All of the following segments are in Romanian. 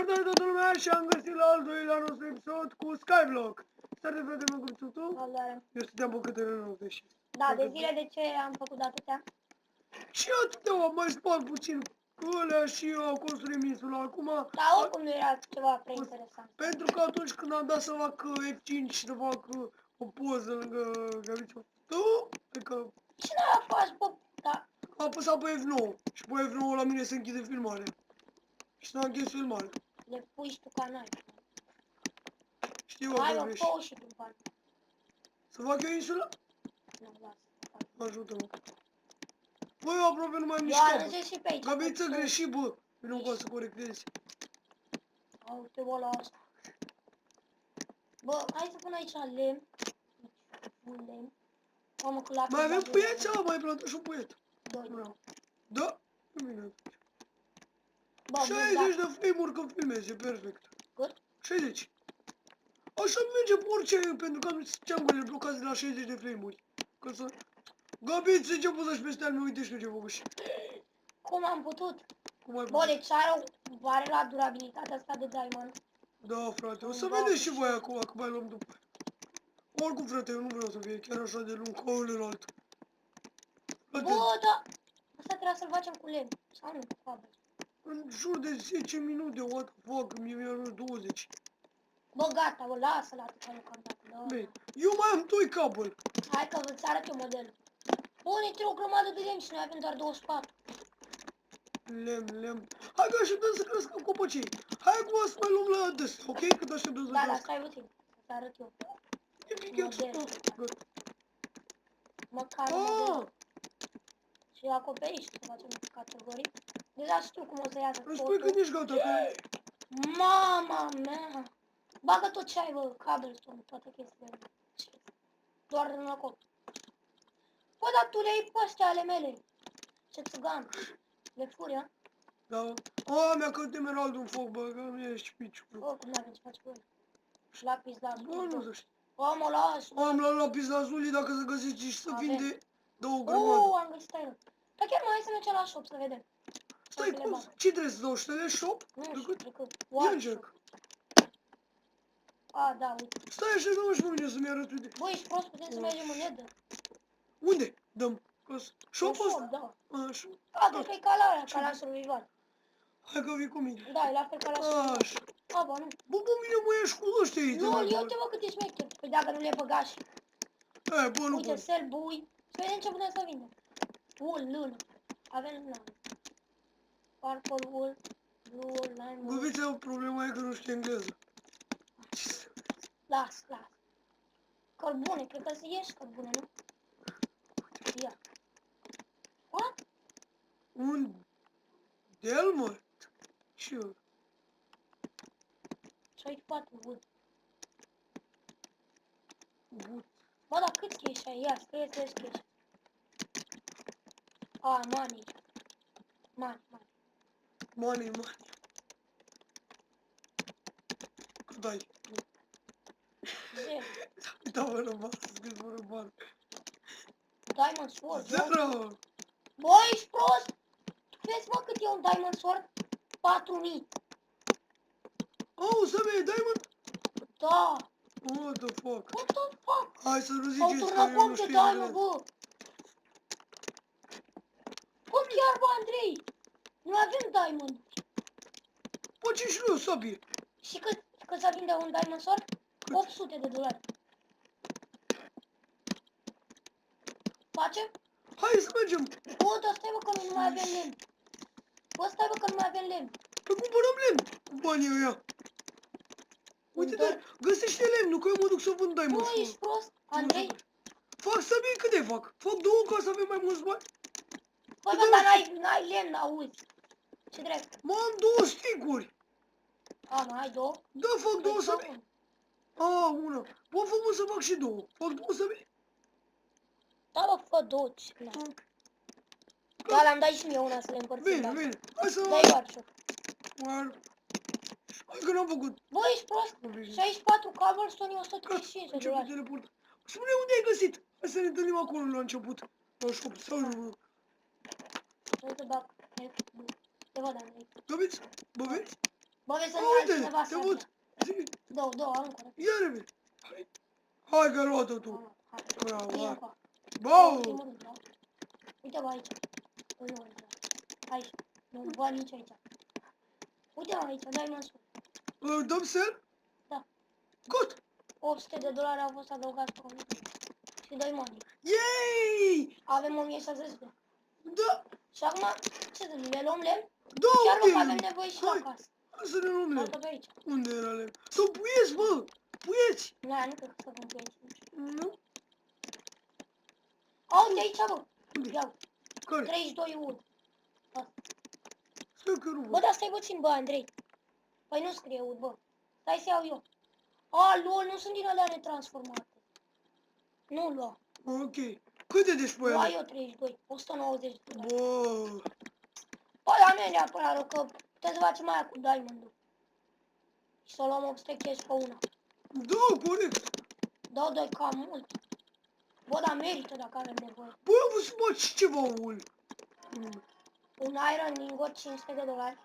Salutare toată lumea și am găsit la al doilea nostru episod cu Skyblock. Stai frate, mă, cum tu? Salutare. Eu stăteam pe câtele 90. Da, de zile de ce am făcut atâtea? Și atâtea, am mai spart puțin ălea și eu am construit insula acum. Dar oricum nu era ceva prea interesant. Pentru că atunci când am dat să fac F5 și să fac o poză lângă Gabricio, tu? Adică Și n-a fost, bă, da. am apăsat pe F9 și pe F9 la mine se închide filmarea. Și s-a închis filmarea. Le pui și tu ca noi. Știu, Hai, că mă, vrei. fă și tu, bani. Să fac eu insula? Nu, lasă. Ajută-mă. Bă, eu aproape nu mai am Eu mișcat, arăzesc și pe aici. Gabiță greșit, bă. Nu pot să corectezi. Uite, bă, la asta. Bă, hai să pun aici lemn. Un lemn. Mamă, cu lapis Mai avem lazuli. puieți sau mai plantăm și un puiet? Doi. Vreau. Da? Bine. Bă, 60 de frame-uri când filmezi, e perfect. Cât? 60. Așa merge pe orice, pentru că am ceangurile blocate de la 60 de frame-uri. Că să... Gabiță, ce poți să-și peste al meu, uite și tu ce făcuși. Cum am putut? Cum ai Bă, putut? deci are la durabilitatea asta de diamond. Da, frate, o să Bă. vedeți și voi acum, că mai luăm după. Oricum, frate, eu nu vreau să fie chiar așa de lung ca celălalt. Frate, Bă, da. Asta trebuia să-l facem cu lemn. Sau nu, cu cabel. în jur de 10 minute, what the fuck, mie mi-a luat 20. Bă, gata, bă, lasă-l atâta deocamdată. Da. Bine, eu mai am 2 cabel. Hai că îți arăt eu modelul. Bă, ne trebuie o grămadă de lemn și noi avem doar 24. Lemn. Hai că așteptăm să crească copăcii. Hai acum să mai luăm la des, ok? Cât așteptăm să Da, dar crească. stai puțin. Să arăt eu. E pichet. Model. Gata. Măcar model. Și acoperiș, să facem categorii. Deja știu cum o să iasă Îmi spui când totul. ești gata, că... Mama mea! Bagă tot ce ai, bă, cobblestone, toate chestiile. Doar în acolo. Bă, dar tu le-ai pe astea ale mele. Ce țăgan. Le furi, a? Da. A, mi-a căzut emeraldul în foc, bă, că mi ești piciul. Bă, cum n-avem ce face cu el? Lapis lazuli. Bă, nu să știu. Bă, mă las. Am luat lapis lazuli, dacă să găsești și să Avem. vinde, dă o grămadă. Am găsit iron. Dar chiar mai hai să mergem la shop să vedem. Stai, cum? Ce trebuie să dau? Ștele shop? Nu știu, Decât? cred că... Ia încerc. A, da, uite. Stai așa, nu și pe mine să-mi arăt, uite. Bă, ești prost, putem să mergem în Nether. Unde? Dăm. Shop-ul Shop, ăsta? da. Așa. A, cred că e ca la aia, ca la survival. Hai că vii cu mine. Da, e la fel ca la survival. Așa. A, bă, nu. Bă, pe mine mă ieși cu ăștia aici. Nu, eu te văd cât ești șmecher. Păi dacă nu le băgași. Bă, nu Uite, pot. sell, bui. Să vedem ce putem să vindem. Wool, lână. Avem lână. Purple wool, blue wool, lime wool. Găbița, problema e că nu știu engleză. Las. Cărbune, cred că ieși cărbune, nu? Ia. What? Un Delmort? Și eu. 64 wood. But. Bă, dar cât cash ai? Ia, scrie cash. A, money. Money. Cât ai? Zero. Da, mă, rămas, scris fără bani. Diamond sword. Zero! Bă, ești prost? Vezi, mă, cât e un diamond sword? 4000. Oh, să vei diamond? Da. What the fuck? What the fuck? Hai să nu Au ziceți că turnat eu foc nu de știu diamond, engleză. bă. Bă, chiar, bă, Andrei. Nu avem diamond. Bă, ce și eu, sabie? Și cât să vinde un diamond sword? $800. Facem? Hai să mergem. Bă, dar stai, bă, că nu mai avem lemn. Bă, stai, bă, că nu mai avem lemn. Că cumpărăm lemn cu banii ăia. Uite, dar găsește lemnul, că eu mă duc să vând diamond. Bă, ești prost, Andrei? Fac sabie cât de fac? Fac două ca să avem mai mulți bani? Bă, dar n-ai lemn, auzi. Ce drept? Mă, am două sticuri. A, mai ai două? Da, fac două sabie. A, una. Bă, fă mă să fac și două. Fac două sabie? Da, bă, fă două. Da, le-am dat și mie una să le împărțim. Bine. Hai să... Dai warshop. Hai că n-am făcut. Bă, ești prost? 64 cobblestone, $135 de dolari. Spune unde ai găsit. Hai să ne întâlnim acolo la început. La shop. Sau... Uite, dacă... Te văd, Andrei. Băveți? Băveți? Bă, vezi să-mi A, ia uite, altcineva te sabia. văd. Zi- Două, aruncă. Ia repede. Hai că ai luat-o tu. Hai. Bravo, Fie hai. încă. Bau! Primul rând, da? Uite-mă aici. Nu, aici. Nu văd nici aici. Uite-mă aici, dai măsuri. Dăm sel? Da. Cât? $800 au fost adăugați pe mine. Și dai money. Yay! Avem 1600. Da! Și acum, ce să le luăm lemn? Da, Chiar uite! că avem nevoie și la Hai, casă. hai să ne luăm Hai lemn. tot aici. Unde era lemn? Sau puieți, bă! Puieți! Na, nu cred că să pun pe aici. Nu? A, uite aici, bă. Unde? Ia, Care? 32 wood. Stai că nu Bă, văd. dar stai puțin, bă, Andrei. Păi nu scrie wood, bă. Stai să iau eu. A, lol, nu sunt din alea netransformate. Nu lua. Ok. Câte deci pe Lua ele? eu 32. 190 de dolari. Bă! Bă, dar nu e neapărat rău, că putem să facem aia cu diamond-ul. Și să luăm 800 cash pe una. Da, corect. Da, doi cam mult. Bă, dar merită dacă avem nevoie. Bă, am vrut să faci și ceva ul. Un iron lingot 500 de dolari.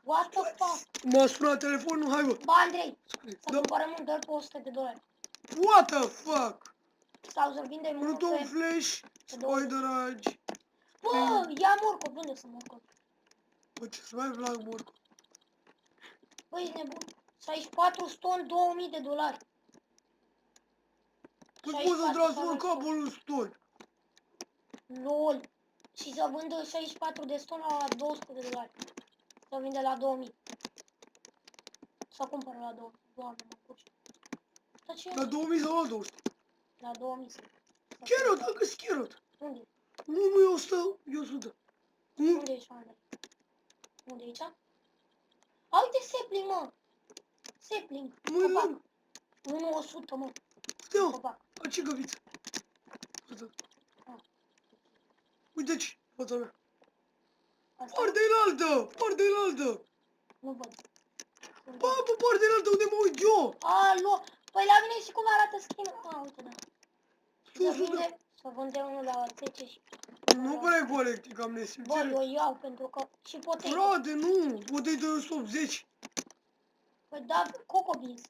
What the fuck? M-a sunat telefonul, hai bă. Bă, Andrei, să Da. cumpărăm un dor pe 100 de dolari. What the fuck? Sau să vindem unul Proton pe... Flash, Spider Age. Bă, ia morcov, unde sunt morcov? Bă, ce-ți mai plac morcov? Bă, ești nebun. 64 stone, 2000 de dolari. Păi poți să 64 transform stone. capul în stone. LOL. Și să vândă 64 de stone la 200 de dolari. Să vinde la 2000. Să cumpără la 2000. Doamne, mă curci. Dar ce? La 2000 sau la 200? La 2000. Carrot, am găsit carrot. Unde? Nu e 100, e 100. Unde ești, Andrei? Unde e aici? A, uite sapling, mă! Sapling. Măi, Copac. lung. 1-100, mă. Stai, mă. Copac. A, ce găviță? Uite. Ah. Uite ce, fața mea. Asta? Partea înaltă, partea înaltă. Nu văd. Bă, pe partea înaltă unde mă uit eu. Alo! Păi la mine și cum arată skin? A, uite, da. Tu Să vinde unul la 10 și... Nu prea e corect, e cam Bă, nesimțire. eu iau pentru că... Și potato. Frate, nu, potato e 180. Păi da, Coco Beans.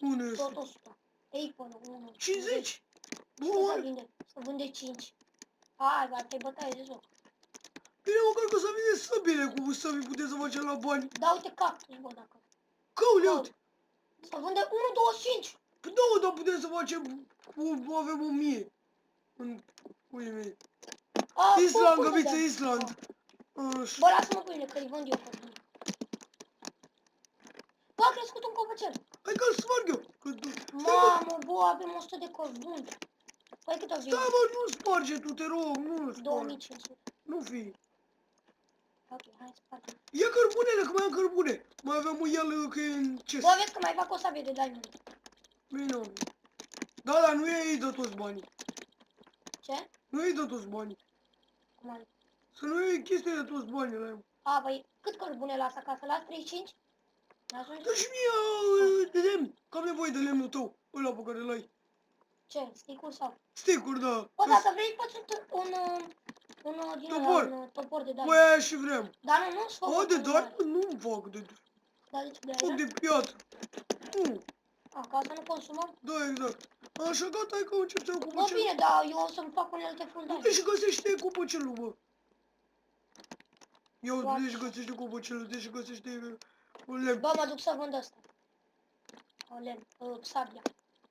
Unde este? Tot 100. Apple, 1. 50? Bă, Să oare? vinde. Să vinde 5. Hai, va, te bătaie de joc. Bine, măcar că să vine săbile cu săbii puteți să facem la bani. Da, uite cactus, bă, dacă. Căule, uite. Să vinde 1,25. Păi da, mă, dar putem să facem, avem 1000. În puii mei. A, Island, bă, găbiță, da. Island. Așa. Bă, lasă-mă pâine, că îi vând eu pe mine. Bă, a crescut un copăcel. Hai că-l sparg eu. Că tu... Mamă, bă, avem 100 de cărbuni. Păi cât o Stai, vinde? mă, nu sparge tu, te rog, nu sparge. 2500. Nu fi. Ok, hai să facem. Ia cărbunele, că mai am cărbune. Mai aveam un el că e în chest. Bă, vezi că mai fac o sabie de diamond. Bine, mă. Da, dar nu e ei de toți banii. Ce? Nu e ei de toți banii. Cum ai? Să nu iei chestia de toți banii la eu. A, băi, cât cărbune las acasă? Las 35? Ajunge? Dă și mie de lemn, că am nevoie de lemnul tău, ăla pe care l-ai. Ce? Sticuri sau? Stick-uri, da. Bă, dacă vrei, faci din Topor. ăla, un topor de Băi, diamond. aia și vrem. Dar nu, nu-ți fac. O, de doar? Nu-mi fac de doar. Dar de ce de Fac aia? de piatră. Nu. A, ca să nu consumăm? Da, exact. Așa, gata, hai că încep să-mi cu Bă, păcelul. bine, dar eu o să-mi fac unelte full Du-te diamond. și găsește cu păcelul, bă. Ia, Foarte. du-te și găsește cu păcelul, du-te și găsește un lemn. Bă, mă duc să vând ăsta. O lemn, sabia.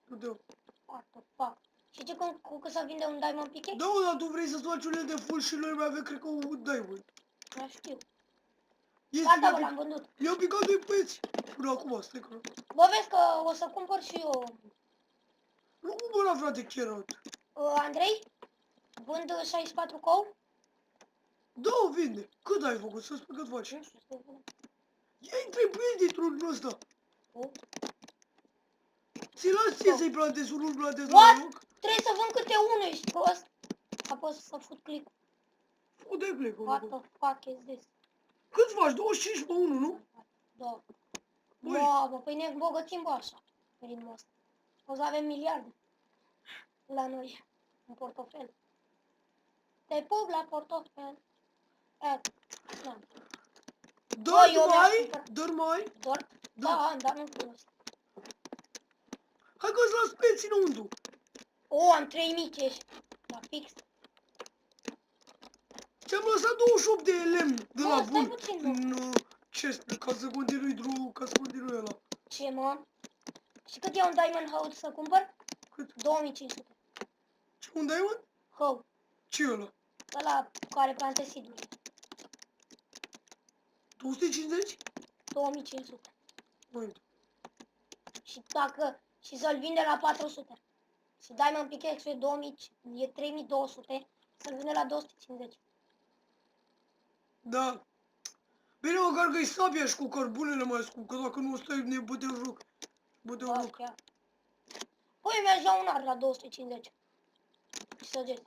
Du-te. What the fuck? Și ce cu că să vinde un diamond pickaxe? Da, mă, dar tu vrei să-ți faci un lemn de full și noi mai avem, cred că, un diamond. Nu știu. Este, Gata, bă, l-am vândut. i-a picat doi băieți. Până acum, stai că... Bă, vezi că o să cumpăr și eu. Nu cumpăra, frate, carrot. Andrei? Vând 64 cou? Da, o vinde. Cât ai făcut? Să spui cât faci. Nu știu, stai bine. Ia intre pe el dintr-un ăsta. Oh. Ți las ție să-i plantezi, unul plantezi la What? loc. Trebuie să vând câte unul, ești prost? Apoi să fut click. O dai plec. What the fuck is this? Cât faci? 25 pe 1, nu? Da. Băi. Mamă, păi ne îmbogățim, bă, așa. Pe ritmul ăsta. O să avem miliarde. La noi. În portofel. Te pup la portofel. Da. Bă, eu mi-aș mai, cumpăra. dă mai. Doar? Da. Da, dar nu cunosc. Hai că-ți las peți înăuntru. O, am 3000 la fix. Ți-am lăsat 28 de lemn de la Bă, stai bun. puțin, mă. Nu, ce, ca să continui drumul, ca să continui ăla. Ce, mă? Și cât e un diamond hoe să cumpăr? Cât? 2500. Ce, un diamond? Hoe. Ce ăla? Ăla care plantezi seeduri. 250? 2500. Mai Și dacă... Și să-l vinde la 400. Și diamond pickaxe e 2000, e 3200. Să-l vinde la 250. da. Bine, măcar că-i sabia și cu cărbunele mai scump, că dacă nu stai ne băte în joc. Băte în Da, joc. chiar. Păi mergea un ar la 250. Și săgeți.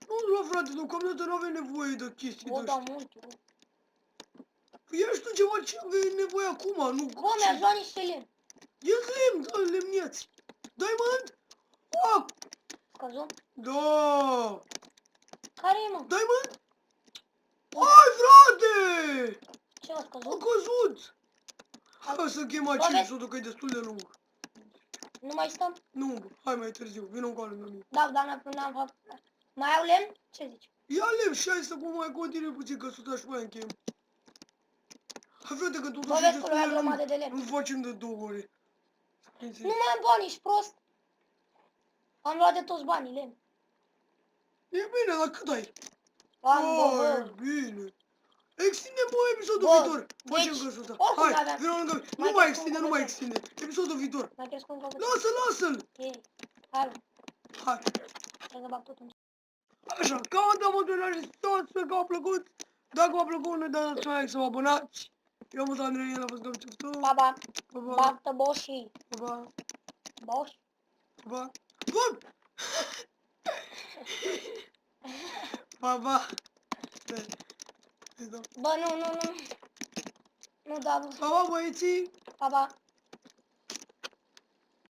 Nu, la frate, deocamdată nu avem nevoie de chestii Bă, de da, astea. mult. Bă, Ia și tu ceva ce avei nevoie acum, nu? mi-a luat niște lemn. Ia-ți lemn, da, lemniați. Diamond? Ah, Scăzut? da. Care e, mă? Diamond? Hai, frate! Ce a A scăzut? căzut! Hai să chem aici Bă, episodul, că e destul de lung. Nu mai stăm? Nu, bă, hai mai târziu, vină încoală la mine. Da, dar n-am făcut. Mai au lemn? Ce zici? Ia lemn și hai să mai continui puțin, că sunt așa mai încheiem. Hai, frate, că Bă, totuși e vezi că destul lui de a grămadă lung. de lemn. Nu facem de 2 ore. Nu mai am bani, ești prost. Am luat de toți banii, lemn. E bine, dar cât ai? Am, Oh, bă, e bine. Extindem, bă, episodul Bă, viitor. Facem deci, găsul ăsta. oricum Hai, n-aveam. vină lângă mine. Mai Nu mai crescut extinde, încă nu mai puțin. extinde. Episodul viitor. Mai crescut încă puțin. Lasă-l. Ei, hai, bă, Hai. hai să bag tot în... Așa, cam am măturat și tot, sper că v-a plăcut. Dacă v-a plăcut, ne dați like să vă abonați. Eu am fost Andrei, el a fost Gabi Ceftu. Pa, pa, Pa, pa, baptă boșii. pa, pa, Boș? pa. Bun! Pa, pa. Stai. Stai, Bă, nu. Nu da, bă. Pa, pa, băieții. Pa, pa.